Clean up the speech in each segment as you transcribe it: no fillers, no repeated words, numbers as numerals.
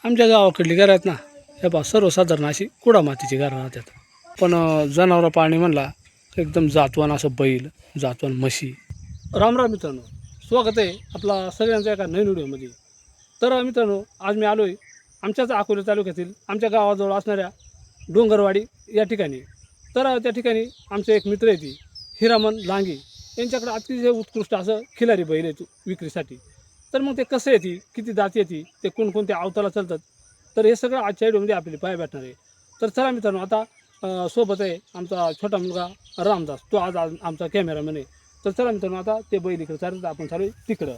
आमच्या गावाकडली घरं आहेत ना, हे पहा सर्वसाधारण अशी कुडा मातीची घरं राहतात. पण जनावरं पाळणे म्हणला एकदम जातवान असं बैल, जातवान म्हशी. रामराम मित्रांनो, स्वागत आहे आपला सगळ्यांच्या एका नवीन व्हिडिओमध्ये. तर मित्रांनो, आज मी आलो आहे आमच्याच अकोले तालुक्यातील आमच्या गावाजवळ असणाऱ्या डोंगरवाडी या ठिकाणी. तर त्या ठिकाणी आमचे एक मित्र आहे हिरामन लांगे, यांच्याकडे अतिशय उत्कृष्ट असं खिलारी बैल आहे विक्रीसाठी. तर मग ते कसं येते, किती दात येते, ते कोणकोणत्या अवताला चालतात, तर हे सगळं आजच्या व्हिडिओमध्ये आपल्याला पाहायला भेटणार आहे. तर चला मित्रांनो, आता सोबत आहे आमचा छोटा मुलगा रामदास, तो आज आमचा कॅमेरामॅन आहे. तर चला मित्रांनो, आता ते बैल इकडे चालत आपण चालू तिकडं.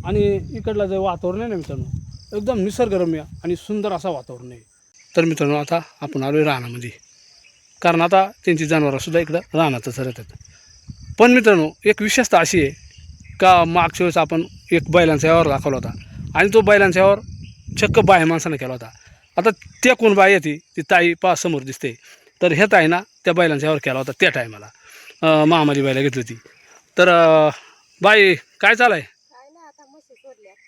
आणि इकडलं जे वातावरण आहे ना मित्रांनो, एकदम निसर्गरम्य आणि सुंदर असा वातावरण आहे. तर मित्रांनो, आता आपण आलो आहे रानामध्ये, कारण आता त्यांची जनावरंसुद्धा इकडं रानातच राहतात. पण मित्रांनो, एक विशेषता अशी आहे का मागच्या वेळेस आपण एक बैलांचा व्यवहार दाखवला होता आणि तो बैलांचा व्यवहार चक्क बाय माणसानं केला होता. आता त्या कोण बाई येते ती ताई समोर दिसते. तर ह्या ताईना त्या बैलांचा व्यवहार केला होता त्या टायमाला, महामारी बाईला घेतली होती. तर बाई काय चालाय?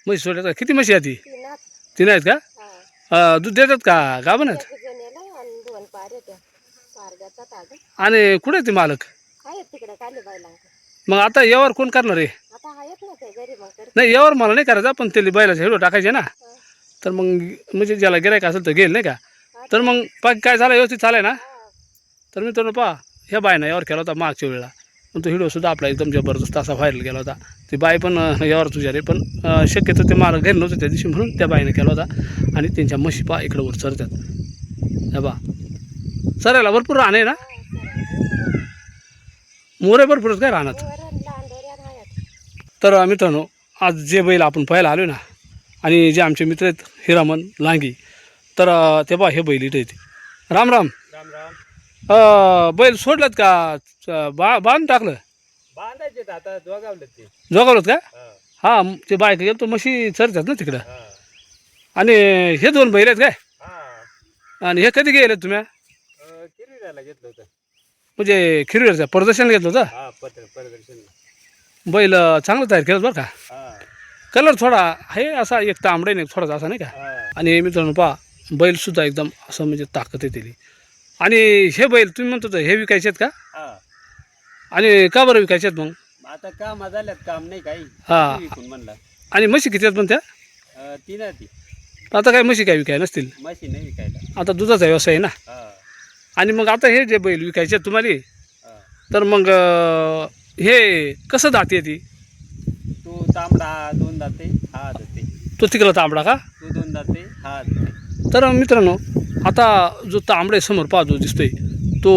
म्हशी सोडल्या का? किती म्हशी आहे ती? तीन आहेत का? दूध देतात का गाभण आहेत? आणि कुठे आहे ती मालक? मग आता यावर कोण करणार आहे? नाही, यावर मला नाही करायचा, पण त्याला बैलाचे हेडो टाकायचे ना. तर मग म्हणजे ज्याला गिरायक असेल तर घेईल नाही का. तर मग बाकी काय झालं, व्यवस्थित चालाय ना? तर मित्रांनो पहा, ह्या बायनं यावर केला होता मागच्या वेळेला, पण तो व्हिडिओसुद्धा आपला एकदम जबरदस्त असा व्हायरल गेला होता. ती बाई पण यावर तुझ्या रे, पण शक्यतो ते मालक घरी नव्हतं त्या दिवशी, म्हणून त्या बाईनं केला होता. आणि त्यांच्या म्हशी पहा इकडं वर चरतात. हे बा चरायला भरपूर राहणं आहे ना, मोरे भरपूरच काय राहणार. तर मित्रांनो, आज जे बैल आपण पाहायला आलो ना, आणि जे आमचे मित्र आहेत हिरामन लांगी, तर ते बा हे बैल इथे येते. राम राम. राम राम. बैल सोडलं का बांधून टाकलं? बांधायचे आता जोगावलं ते. जोगावलं का? हा. हां, ते बायक गेलो तो म्हशी चरतात ना तिकडं. हा. आणि हे दोन बैल आहेत काय? हा. आणि हे कधी गेले तुम्ही? किरीला घेतलं होतं. म्हणजे खिरवेरचं प्रदर्शन घेतलं होतं. हा, प्रदर्शन. बैल चांगलं तयार केलं बरं का. हा. कलर थोडा आहे असा, एक तांबडे नाही थोडासा असा नाही का. हा. आणि मित्रांनो पहा, बैलसुद्धा एकदम असं म्हणजे ताकद आहे त्याली. आणि हे बैल तुम्ही म्हणतो तर हे विकायचे आहेत का? हा. आणि का बरं विकायचे आहेत मग? आता काम झाल्यात, काम नाही काही. हा. विकून म्हणला. आणि म्हशी किती आहेत पण त्या? तीन आहे ती. आता काय म्हशी काय विकाय नसतील, म्हशी नाही विकायला. आता दुधाचा व्यवसाय आहे ना. हा. आणि मग आता हे जे बैल विकायचे आहेत तुम्हाला, हा. तर मग हे कसं दात येते? तो तांबडा दोन दाते, हा दाते. तो तिकडला तांबडा का? तो दोन दाते, हा दाते. तर मित्रांनो, आता जो तांबडे समोर पाहतो दिसतोय तो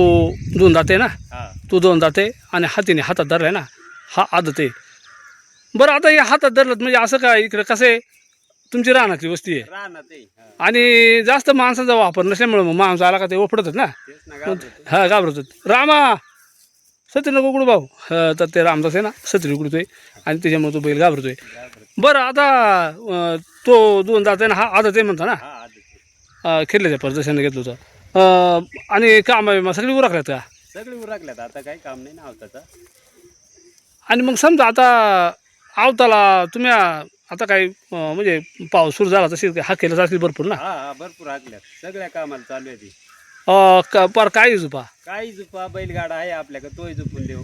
दोन दाते ना, हा. तो दोन दाते. आणि हातीने हातात धरलाय ना, हा आदत आहे. बरं, आता हे हातात धरलं म्हणजे असं काय, इकडं कसं आहे, तुमची रानातली वस्ती आहे राहणार ते. हा. आणि जास्त माणसाचा वापर नसल्यामुळे मग माणसं आला का ते ओपडतात ना. तेच ना, घाबरतो. हा, घाबरतात. रामा सत्री नको उकडू भाऊ. तर ते रामदास आहे ना, सत्री उकडतोय आणि त्याच्यामुळे तो बैल घाबरतोय. घाबरतो. बरं, आता तो दोन दात आहे ना, हा आदत आहे म्हणता ना. हा, आदत. खेळल्याच्या प्रदर्शनाने घेतलं होतं. आणि काम सगळी उरकल्यात का? सगळे उरकल्यात, आता काही काम नाही ना आवताचा. आणि मग समजा आता आवताला तुम्ही आता काही म्हणजे पाऊस सुरू झाला तशी हा केलं असेल भरपूर ना. हा, हा, भरपूर हाकल्यात, सगळ्या कामाला चालू आहे ती. पर काय झुपा काही जुपा बैलगाडा आहे आपल्याकडे, तोही झुपून देऊ.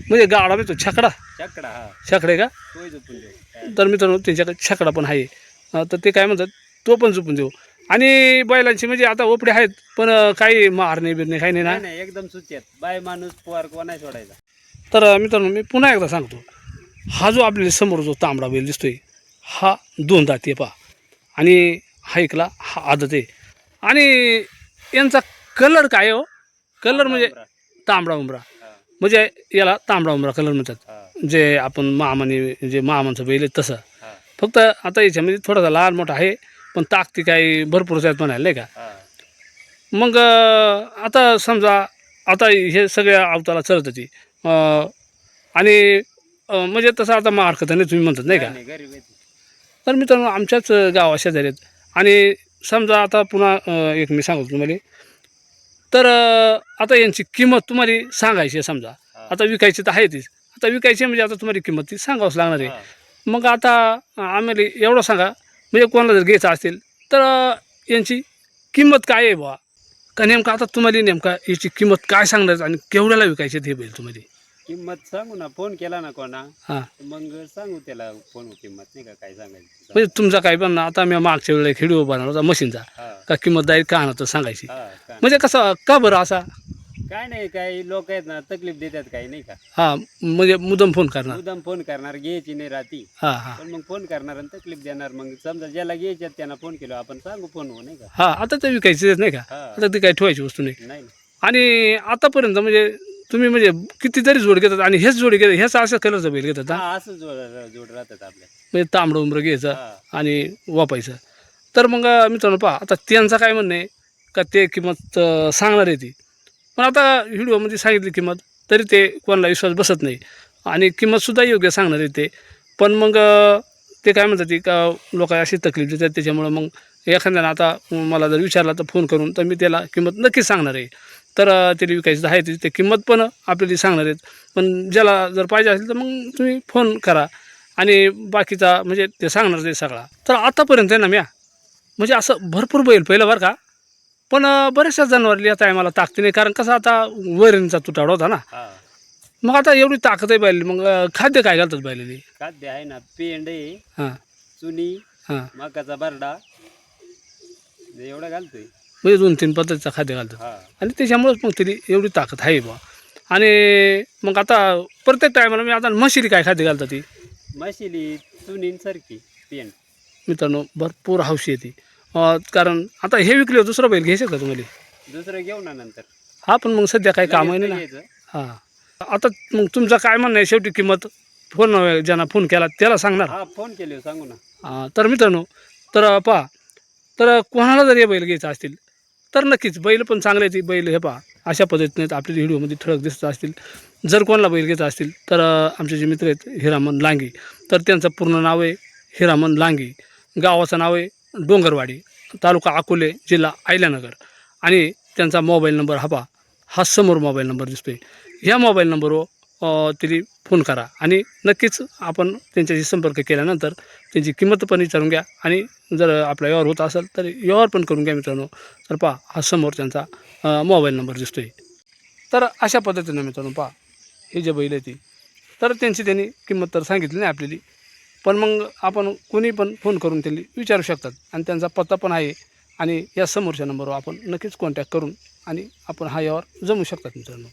म्हणजे गाडा मी तो छकडा छकडा, हा, छकडे का? तोही झुपून देऊ. तर मित्रांनो, त्यांच्याकडे छकडा पण आहे. तर ते काय म्हणतात, तो पण झुपून देऊ. आणि बैलांची म्हणजे आता ओपडे आहेत, पण काही मारणे बिरणे काही नाही ना. नाही, एकदम सुचेत. बाय माणूस पोर कोणा सोडायचा. तर मित्रांनो, मी पुन्हा एकदा सांगतो, हा जो आपल्याला समोर जो तांबडा बैल दिसतोय, हा दोन दाती पहा. आणि हा ऐकला, हा आदत आहे. आणि यांचा कलर काय हो? कलर म्हणजे तांबडा उंबरा, हा. म्हणजे याला तांबडा उंबरा कलर म्हणतात. हा. जे आपण महामाने जे महामांचं बैल आहे तसं. हा. फक्त आता याच्यामध्ये थोडासा लहान मोठा आहे, पण ताकदी काही भरपूर आहेत म्हणायला नाही का. हा. मग आता समजा आता हे सगळ्या अवताला चलत होती, आणि म्हणजे तसं आता मार्कत नाही तुम्ही म्हणतात नाही का. नाही, गरीब आहे ती. तर मित्रांनो, आमच्याच गावा शेजारी आहेत. आणि समजा आता पुन्हा एक मी सांगतो तुम्हाला, तर आता यांची किंमत तुम्हाला सांगायची आहे. समजा हा. आता विकायची तर आहे तीच, आता विकायची म्हणजे आता तुम्हाला किंमत ती सांगावंच लागणार आहे. हा. मग आता आम्हाला एवढं सांगा म्हणजे कोणाला जर घ्यायचं असेल तर यांची किंमत काय आहे बुवा का नेमकं आता तुम्हाला नेमका याची किंमत काय सांगणार आणि केवढ्याला विकायचे ते बैल तुम्हाला किंमत सांगू ना, फोन केला ना कोणा हां मग सांगू त्याला फोन किंमत नाही का काय सांगायची. म्हणजे तुमचा काय पण आता मी मागच्या वेळेला एक व्हिडिओ बनवला होता मशीनचा हा का किंमत डायरेक्ट का आणतं सांगायची हा का म्हणजे कसं का बरं असा काय नाही, काही लोक आहेत ना तकलीफ देतात काही नाही का, हां म्हणजे मुदम फोन करणार मुद्दाम फोन करणार, घ्यायची नाही राहती हां हां पण मग फोन करणार आणि तकलीफ देणार. मग समजा ज्याला घ्यायच्यात त्यांना फोन केला आपण सांगू फोन हो नाही का. हां आता ते विकायचेच नाही का हा आता ती काही ठेवायची वस्तू नाही नाही आणि आतापर्यंत म्हणजे तुम्ही म्हणजे कितीतरी जोड घेतात आणि हेच जोड घेतात ह्याच असं कलरचं बैल घेतात हां हा असं जोड राहतात आपल्या. म्हणजे तांबडं उंबरं घ्यायचं हा आणि वापायचं तर मग मित्रांनो पहा आता त्यांचं काय म्हणणं आहे का ते किंमत सांगणार आहे ती पण आता व्हिडिओमध्ये सांगितली किंमत तरी ते कोणाला विश्वास बसत नाही आणि किंमतसुद्धा योग्य सांगणार आहे ते पण मग ते काय म्हणतात ती का लोक अशी तकलीफ देतात त्याच्यामुळं मग एखाद्यानं आता मला जर विचारला तर फोन करून तर मी त्याला किंमत नक्कीच सांगणार आहे तर त्याला विकायचं आहे ते किंमत पण आपल्याला सांगणार आहेत पण ज्याला जर पाहिजे असेल तर मग तुम्ही फोन करा आणि बाकीचा म्हणजे ते सांगणार ते सगळा तर आतापर्यंत आहे ना म्या म्हणजे असं भरपूर बैल पहिलं बरं का पण बऱ्याचशा जनावरली आता आम्हाला ताकद नाही कारण कसं आता वैरणीचा तुटाडा होता ना हा मग आता एवढी ताकद आहे बैल मग खाद्य काय घालतात बैलाली खाद्य आहे ना, पेंड आहे, हां चुनी, हां मकाचा बरडा एवढा घालतोय. म्हणजे 2-3 पद्धतीचं खाद्य घालतात हा आणि त्याच्यामुळेच मग तरी एवढी ताकद आहे बा आणि मग आता प्रत्येक टायमाला मी आता म्हशीली काय खाद्य घालतात ती मशिली चुनीन सारखी पेंड. मित्रांनो भरपूर हौशी आहे ती कारण आता हे विकले दुसरं बैल घ्यायचं का तुम्हाला दुसरं घेऊ ना नंतर. हा पण मग सध्या काही काम आहे लगेच ना नाही घ्यायचं. हां आता मग तुमचं काय म्हणणं आहे शेवटी किंमत फोन ज्यांना फोन केला त्याला सांगणार हा फोन केले सांगू ना. तर मित्रांनो तर पहा तर कोणाला जर हे बैल घ्यायचं असतील तर नक्कीच बैल पण चांगले आहेत बैल हे पहा अशा पद्धतीने आपल्या व्हिडिओमध्ये ठळक दिसत असतील जर कोणाला बैल घ्यायचं असतील तर आमचे जे मित्र आहेत हिरामन लांगी तर त्यांचं पूर्ण नाव आहे हिरामन लांगी गावाचं नाव आहे डोंगरवाडी तालुका अकोले जिल्हा अहिल्यानगर आणि त्यांचा मोबाईल नंबर हा समोर मोबाईल नंबर दिसतो आहे ह्या मोबाईल नंबरवर तरी फोन करा आणि नक्कीच आपण त्यांच्याशी संपर्क केल्यानंतर त्यांची किंमत पण विचारून घ्या आणि जर आपला व्यवहार होत असेल तर व्यवहार पण करून घ्या मित्रांनो तर पहा हा समोर त्यांचा मोबाईल नंबर दिसतो आहे तर अशा पद्धतीनं मित्रांनो पहा हे जे बैल आहे ती तर त्यांनी किंमत तर सांगितली नाही आपल्याली पण मग आपण कोणी पण फोन करून त्यांनी विचारू शकतात आणि त्यांचा पत्ता पण आहे आणि या समोरच्या नंबरवर आपण नक्कीच कॉन्टॅक्ट करून आणि आपण हा व्यवहार जमू शकतात मित्रांनो.